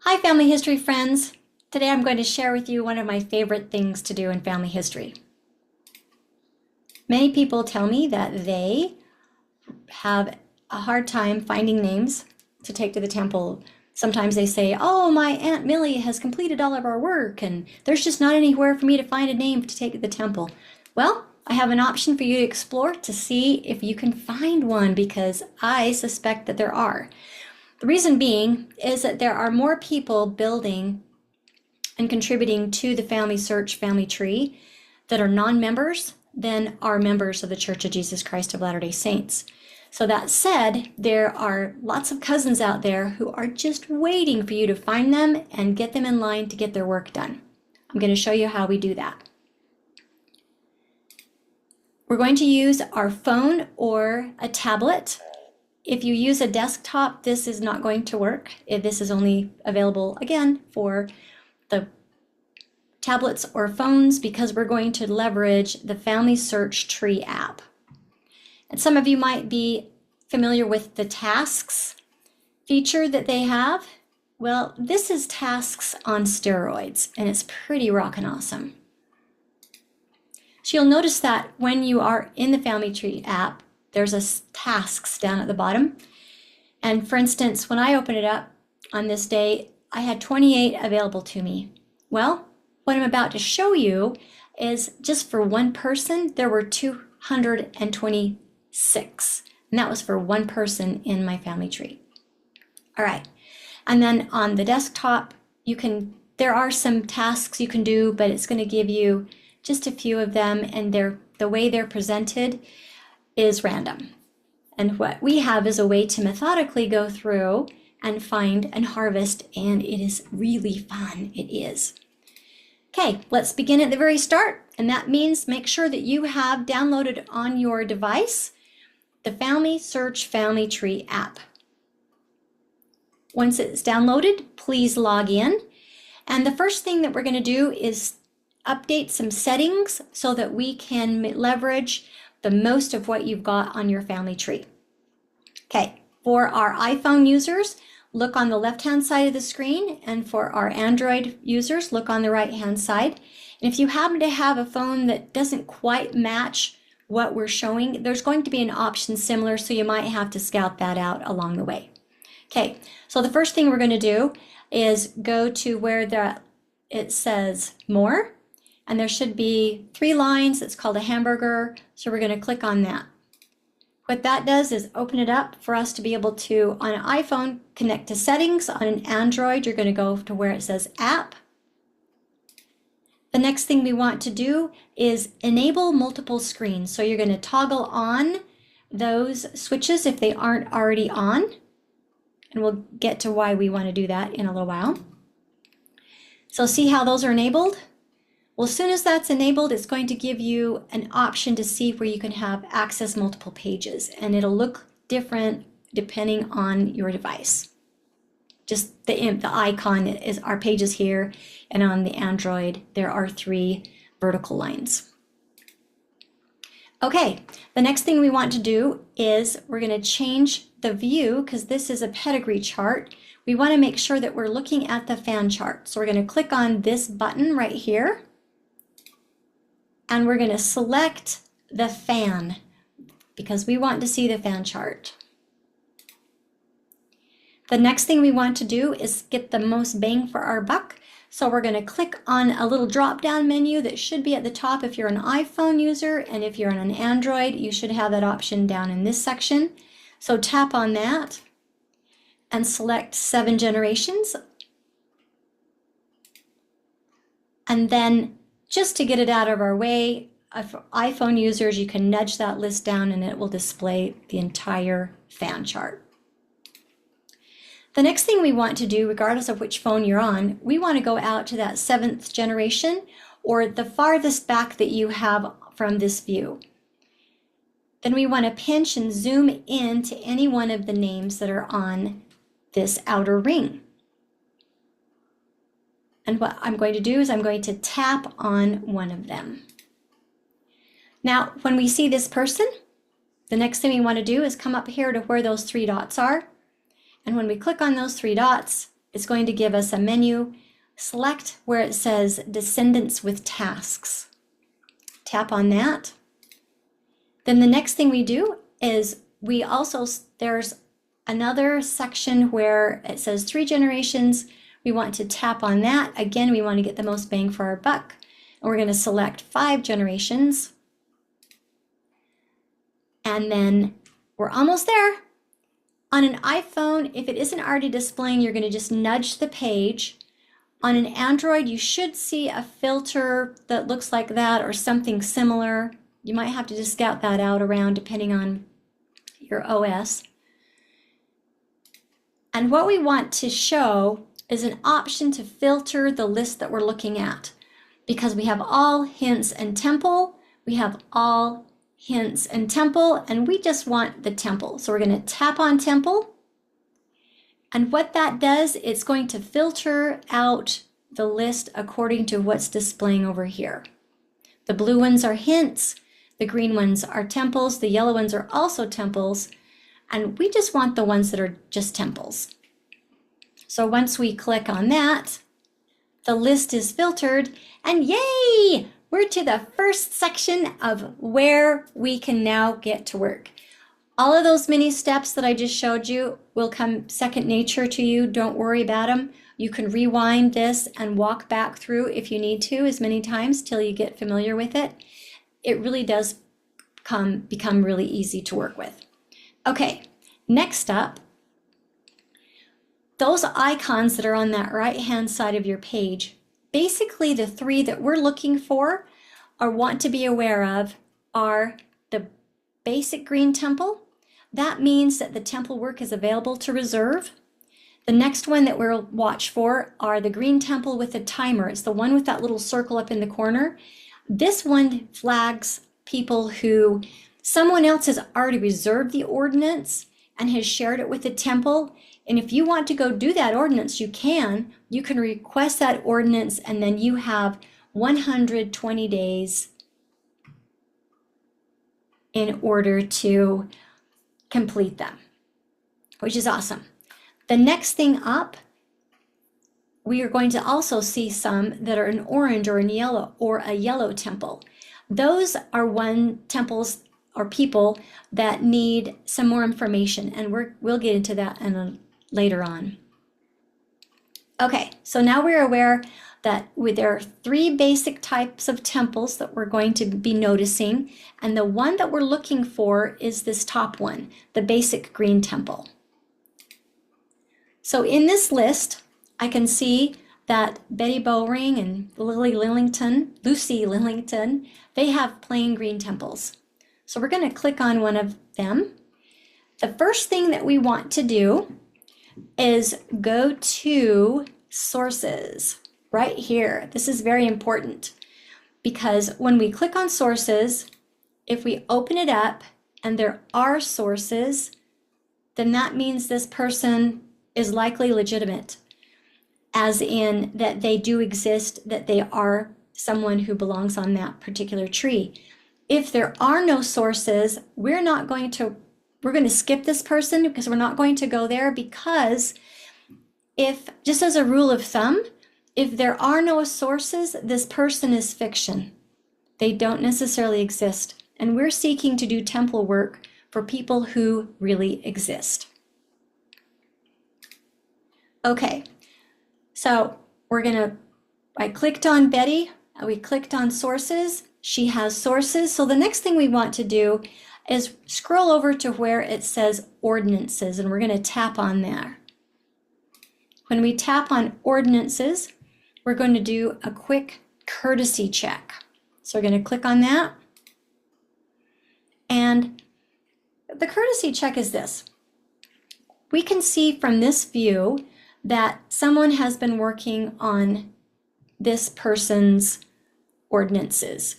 Hi, family history friends. Today I'm going to share with you one of my favorite things to do in family history. Many people tell me that they have a hard time finding names to take to the temple. Sometimes they say, oh, my Aunt Millie has completed all of our work and there's just not anywhere for me to find a name to take to the temple. Well, I have an option for you to explore to see if you can find one because I suspect that there are. The reason being is that there are more people building and contributing to the FamilySearch family tree that are non-members than are members of the Church of Jesus Christ of Latter-day Saints. So that said, there are lots of cousins out there who are just waiting for you to find them and get them in line to get their work done. I'm going to show you how we do that. We're going to use our phone or a tablet. If you use a desktop, this is not going to work. This is only available, again, for the tablets or phones because we're going to leverage the FamilySearch Tree app. And some of you might be familiar with the tasks feature that they have. Well, this is tasks on steroids, and it's pretty rockin' awesome. So you'll notice that when you are in the Family Tree app, there's a tasks down at the bottom. And for instance, when I open it up on this day, I had 28 available to me. Well, what I'm about to show you is just for one person, there were 226. And that was for one person in my family tree. All right. And then on the desktop, there are some tasks you can do, but it's going to give you just a few of them, and the way they're presented is random. And what we have is a way to methodically go through and find and harvest, and it is really fun. It is. Okay, let's begin at the very start, and that means make sure that you have downloaded on your device the FamilySearch Family Tree app. Once it's downloaded, please log in. And the first thing that we're going to do is update some settings so that we can leverage the most of what you've got on your family tree. Okay, for our iPhone users, look on the left-hand side of the screen, and for our Android users, look on the right-hand side. And if you happen to have a phone that doesn't quite match what we're showing, there's going to be an option similar, so you might have to scout that out along the way. Okay, so the first thing we're going to do is go to where it says More, and there should be 3 lines. It's called a hamburger, so we're going to click on that. What that does is open it up for us to be able to, on an iPhone, connect to settings. On an Android, you're going to go to where it says app. The next thing we want to do is enable multiple screens. So you're going to toggle on those switches if they aren't already on. And we'll get to why we want to do that in a little while. So see how those are enabled? Well, as soon as that's enabled, it's going to give you an option to see where you can have access multiple pages, and it'll look different depending on your device. Just the icon is our pages here, and on the Android, there are 3 vertical lines. Okay, the next thing we want to do is we're going to change the view because this is a pedigree chart. We want to make sure that we're looking at the fan chart. So we're going to click on this button right here. And we're going to select the fan because we want to see the fan chart. The next thing we want to do is get the most bang for our buck. So we're going to click on a little drop-down menu that should be at the top if you're an iPhone user, and if you're on an Android, you should have that option down in this section. So tap on that and select 7 generations. And then just to get it out of our way, for iPhone users, you can nudge that list down and it will display the entire fan chart. The next thing we want to do, regardless of which phone you're on, we want to go out to that 7th generation or the farthest back that you have from this view. Then we want to pinch and zoom in to any one of the names that are on this outer ring. And what I'm going to do is I'm going to tap on one of them. Now, when we see this person, the next thing we want to do is come up here to where those 3 dots are. And when we click on those 3 dots, it's going to give us a menu. Select where it says Descendants with Tasks. Tap on that. Then the next thing we do is there's another section where it says 3 generations. We want to tap on that. Again, we want to get the most bang for our buck. And we're going to select 5 generations. And then we're almost there. On an iPhone, if it isn't already displaying, you're going to just nudge the page. On an Android, you should see a filter that looks like that or something similar. You might have to just scout that out around depending on your OS. And what we want to show is an option to filter the list that we're looking at. Because we have all, hints, and temple, we have all, hints, and temple, and we just want the temple. So we're going to tap on temple. And what that does, it's going to filter out the list according to what's displaying over here. The blue ones are hints, the green ones are temples, the yellow ones are also temples, and we just want the ones that are just temples. So once we click on that, the list is filtered, and yay! We're to the first section of where we can now get to work. All of those mini steps that I just showed you will come second nature to you. Don't worry about them. You can rewind this and walk back through if you need to as many times till you get familiar with it. It really does become really easy to work with. Okay, next up, those icons that are on that right-hand side of your page, basically the 3 that we're looking for or want to be aware of are the basic green temple. That means that the temple work is available to reserve. The next one that we'll watch for are the green temple with a timer. It's the one with that little circle up in the corner. This one flags people who someone else has already reserved the ordinance and has shared it with the temple. And if you want to go do that ordinance, you can. You can request that ordinance, and then you have 120 days in order to complete them, which is awesome. The next thing up, we are going to also see some that are in orange or in yellow, or a yellow temple. Those are temples or people that need some more information, and we'll get into that later on. Okay, so now we're aware that there are 3 basic types of temples that we're going to be noticing, and the one that we're looking for is this top one, the basic green temple. So in this list, I can see that Betty Bowring and Lucy Lillington, they have plain green temples. So we're going to click on one of them. The first thing that we want to do is go to sources right here. This is very important because when we click on sources, if we open it up and there are sources, then that means this person is likely legitimate, as in that they do exist, that they are someone who belongs on that particular tree. If there are no sources, we're going to skip this person because we're not going to go there, because if, just as a rule of thumb, if there are no sources, this person is fiction. They don't necessarily exist. And we're seeking to do temple work for people who really exist. Okay, so I clicked on Betty, we clicked on sources, she has sources. So the next thing we want to do is scroll over to where it says ordinances, and we're going to tap on there. When we tap on ordinances, we're going to do a quick courtesy check. So we're going to click on that. And the courtesy check is this. We can see from this view that someone has been working on this person's ordinances.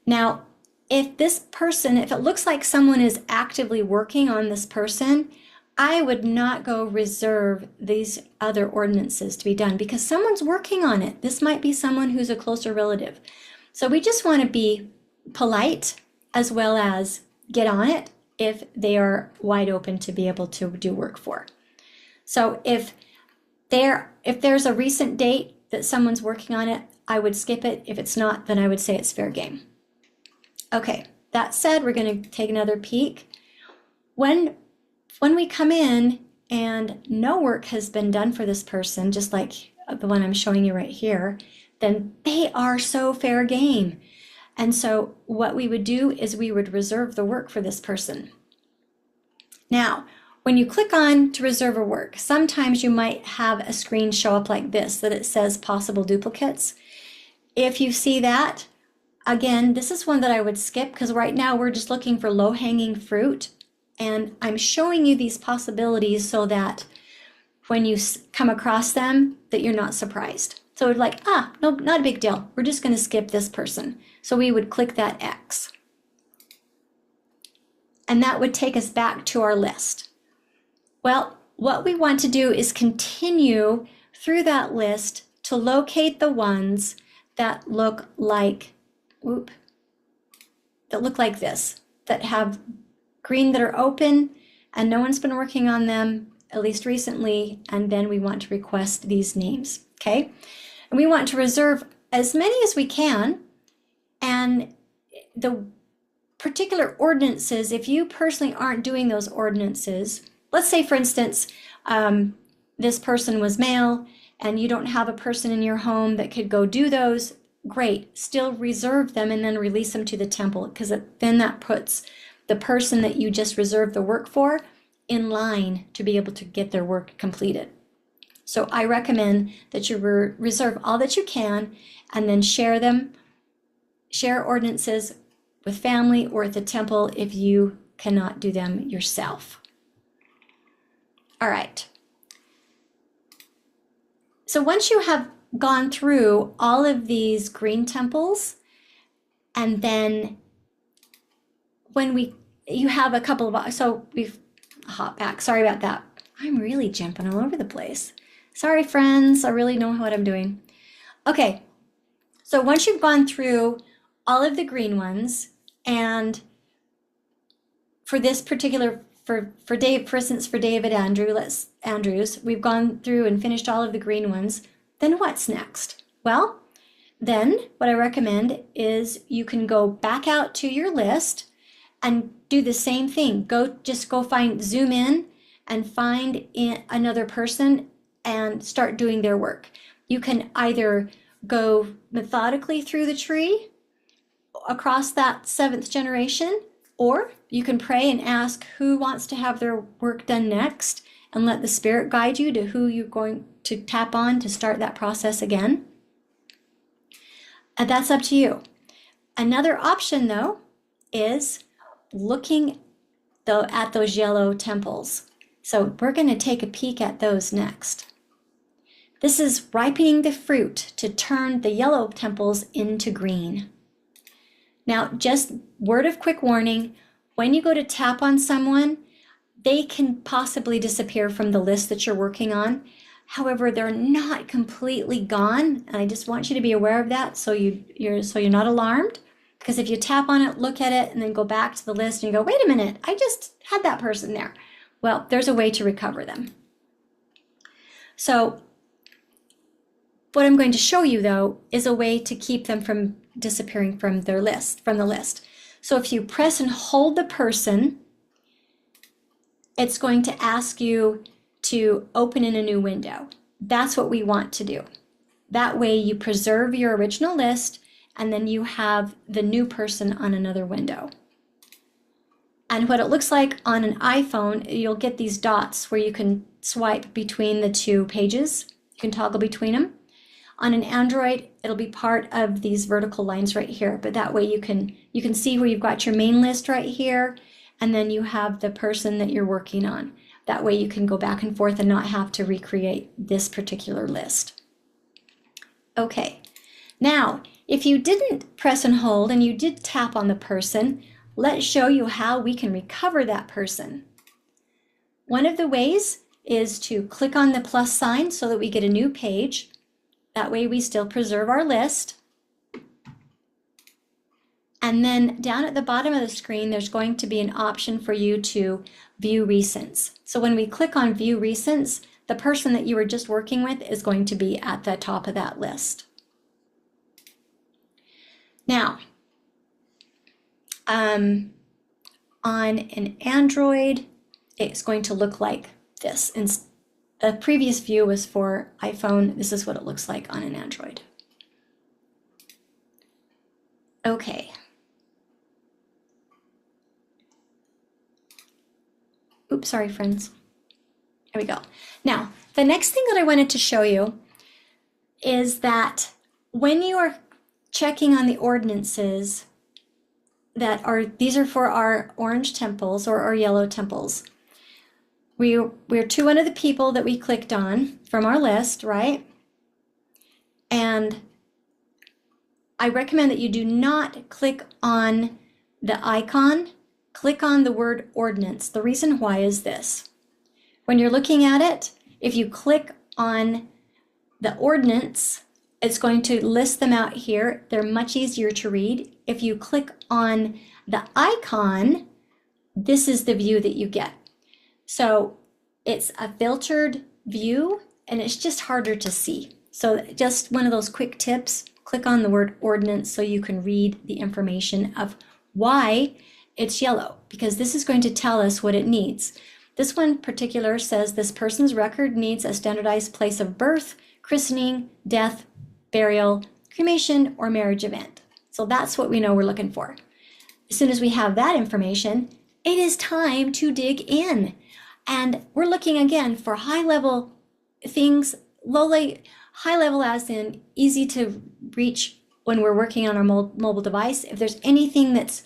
Now, if it looks like someone is actively working on this person, I would not go reserve these other ordinances to be done because someone's working on it. This might be someone who's a closer relative. So we just want to be polite as well as get on it if they are wide open to be able to do work for. So if If there's a recent date that someone's working on it, I would skip it. If it's not, then I would say it's fair game. Okay, that said, we're going to take another peek. When we come in and no work has been done for this person, just like the one I'm showing you right here, then they are so fair game. And so what we would do is we would reserve the work for this person. Now, when you click on to reserve a work, sometimes you might have a screen show up like this, that it says possible duplicates. If you see that, again, this is one that I would skip because right now we're just looking for low-hanging fruit. And I'm showing you these possibilities so that when you come across them, that you're not surprised. So it's like, no, not a big deal. We're just going to skip this person. So we would click that X. And that would take us back to our list. Well, what we want to do is continue through that list to locate the ones that look like, this, that have green, that are open, and no one's been working on them, at least recently, and then we want to request these names, okay? And we want to reserve as many as we can, and the particular ordinances, if you personally aren't doing those ordinances, let's say for instance, this person was male and you don't have a person in your home that could go do those, great, still reserve them and then release them to the temple, because then that puts the person that you just reserved the work for in line to be able to get their work completed. So I recommend that you reserve all that you can and then share ordinances with family or at the temple if you cannot do them yourself. All right. So once you have gone through all of these green temples, and then you have a couple of, so we've hop back. Sorry about that. I'm really jumping all over the place. Sorry, friends. I really know what I'm doing. Okay. So once you've gone through all of the green ones, and for this particular, for instance, for David Andrews, we've gone through and finished all of the green ones, then what's next? Well, then what I recommend is you can go back out to your list and do the same thing. Just go zoom in and find another person and start doing their work. You can either go methodically through the tree across that 7th generation, or you can pray and ask who wants to have their work done next and let the Spirit guide you to who you're going to tap on to start that process again. And that's up to you. Another option, though, is looking at those yellow temples. So we're going to take a peek at those next. This is ripening the fruit to turn the yellow temples into green. Now, just word of quick warning, when you go to tap on someone, they can possibly disappear from the list that you're working on. However, they're not completely gone, and I just want you to be aware of that so you're not alarmed. Because if you tap on it, look at it, and then go back to the list and you go, wait a minute, I just had that person there. Well, there's a way to recover them. So what I'm going to show you, though, is a way to keep them from disappearing from the list. So if you press and hold the person, it's going to ask you to open in a new window. That's what we want to do. That way you preserve your original list, and then you have the new person on another window. And what it looks like on an iPhone, you'll get these dots where you can swipe between the two pages. You can toggle between them. On an Android, it'll be part of these vertical lines right here, but that way you can see where you've got your main list right here, and then you have the person that you're working on. That way you can go back and forth and not have to recreate this particular list. Okay, now if you didn't press and hold and you did tap on the person, let's show you how we can recover that person. One of the ways is to click on the plus sign so that we get a new page. That way we still preserve our list. And then down at the bottom of the screen, there's going to be an option for you to view recents. So when we click on view recents, the person that you were just working with is going to be at the top of that list. Now, on an Android, it's going to look like this. And the previous view was for iPhone. This is what it looks like on an Android. Okay. Oops, sorry, friends. There we go. Now, the next thing that I wanted to show you is that when you are checking on the ordinances that are, these are for our orange temples or our yellow temples. We're to one of the people that we clicked on from our list, right? And I recommend that you do not click on the icon, click on the word ordinance. The reason why is this. When you're looking at it, if you click on the ordinance, it's going to list them out here. They're much easier to read. If you click on the icon, this is the view that you get. So it's a filtered view and it's just harder to see. So just one of those quick tips, click on the word ordinance so you can read the information of why it's yellow, because this is going to tell us what it needs. This one particular says this person's record needs a standardized place of birth, christening, death, burial, cremation, or marriage event. So that's what we know we're looking for. As soon as we have that information, it is time to dig in. And we're looking again for high-level things, high level as in easy to reach when we're working on our mobile device. If there's anything that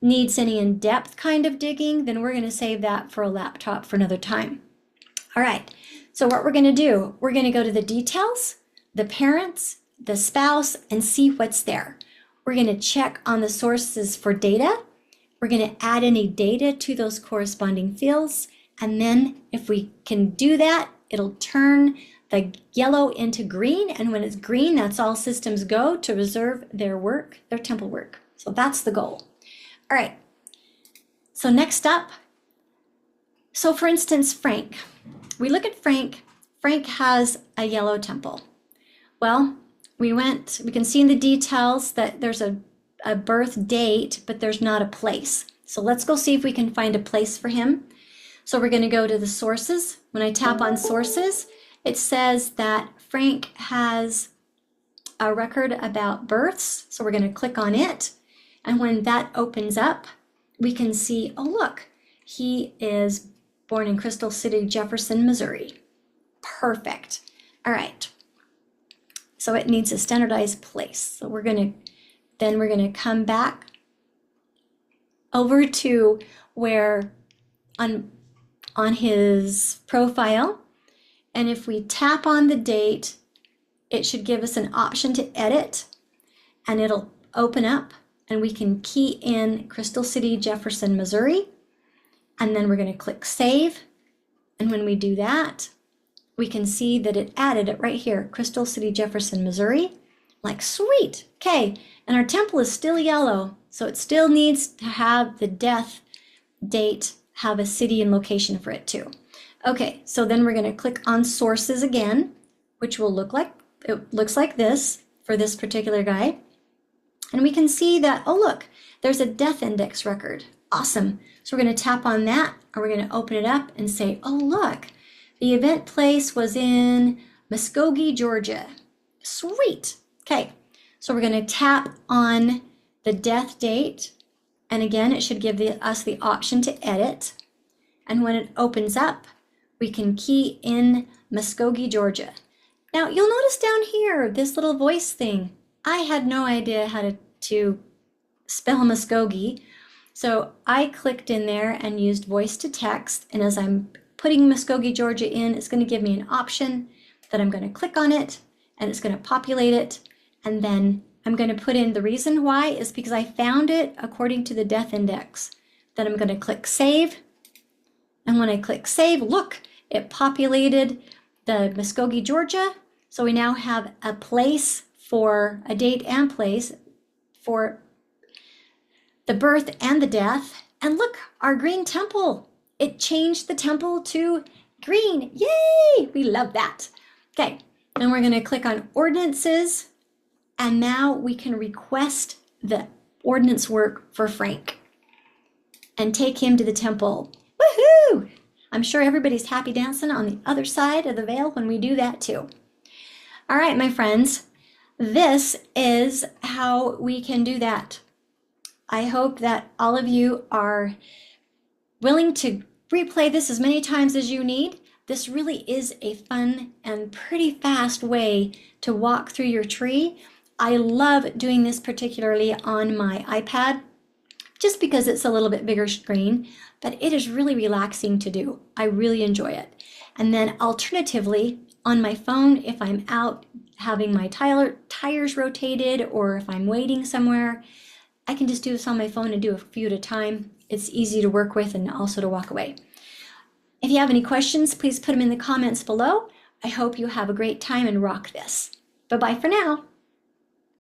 needs any in-depth kind of digging, then we're going to save that for a laptop for another time. All right, so what we're going to do, we're going to go to the details, the parents, the spouse, and see what's there. We're going to check on the sources for data. We're going to add any data to those corresponding fields. And then if we can do that, it'll turn the yellow into green. And when it's green, that's all systems go to reserve their work, their temple work. So that's the goal. All right. So next up, so for instance, Frank. We look at Frank. Frank has a yellow temple. Well, we can see in the details that there's a birth date, but there's not a place. So let's go see if we can find a place for him. So we're going to go to the sources. When I tap on sources, it says that Frank has a record about births. So we're going to click on it. And when that opens up, we can see, oh, look, he is born in Crystal City, Jefferson, Missouri. Perfect. All right. So it needs a standardized place. So we're going to come back over to where on his profile. And if we tap on the date, it should give us an option to edit and it'll open up and we can key in Crystal City, Jefferson, Missouri. And then we're going to click save. And when we do that, we can see that it added it right here, Crystal City, Jefferson, Missouri. Like, sweet, okay. And our temple is still yellow, so it still needs to have the death date, have a city and location for it too. Okay, so then we're gonna click on sources again, which will look like, it looks like this for this particular guy. And we can see that, oh look, there's a death index record. Awesome. So we're gonna tap on that, and we're gonna open it up and say, oh look, the event place was in Muskogee, Georgia. Sweet. Okay, so we're going to tap on the death date. And again, it should give us the option to edit. And when it opens up, we can key in Muskogee, Georgia. Now, you'll notice down here, this little voice thing. I had no idea how to spell Muskogee. So I clicked in there and used voice to text. And as I'm putting Muskogee, Georgia in, it's going to give me an option that I'm going to click on it and it's going to populate it. And then I'm going to put in the reason why is because I found it according to the death index. Then I'm going to click save. And when I click save, look, it populated the Muskogee, Georgia. So we now have a place for a date and place for the birth and the death. And look, our green temple. It changed the temple to green. Yay! We love that. Okay, then we're going to click on ordinances, and now we can request the ordinance work for Frank and take him to the temple. Woohoo! I'm sure everybody's happy dancing on the other side of the veil when we do that too. All right, my friends, this is how we can do that. I hope that all of you are willing to replay this as many times as you need. This really is a fun and pretty fast way to walk through your tree. I love doing this particularly on my iPad, just because it's a little bit bigger screen, but it is really relaxing to do. I really enjoy it. And then alternatively, on my phone, if I'm out having my tires rotated, or if I'm waiting somewhere, I can just do this on my phone and do a few at a time. It's easy to work with and also to walk away. If you have any questions, please put them in the comments below. I hope you have a great time and rock this. Bye-bye for now.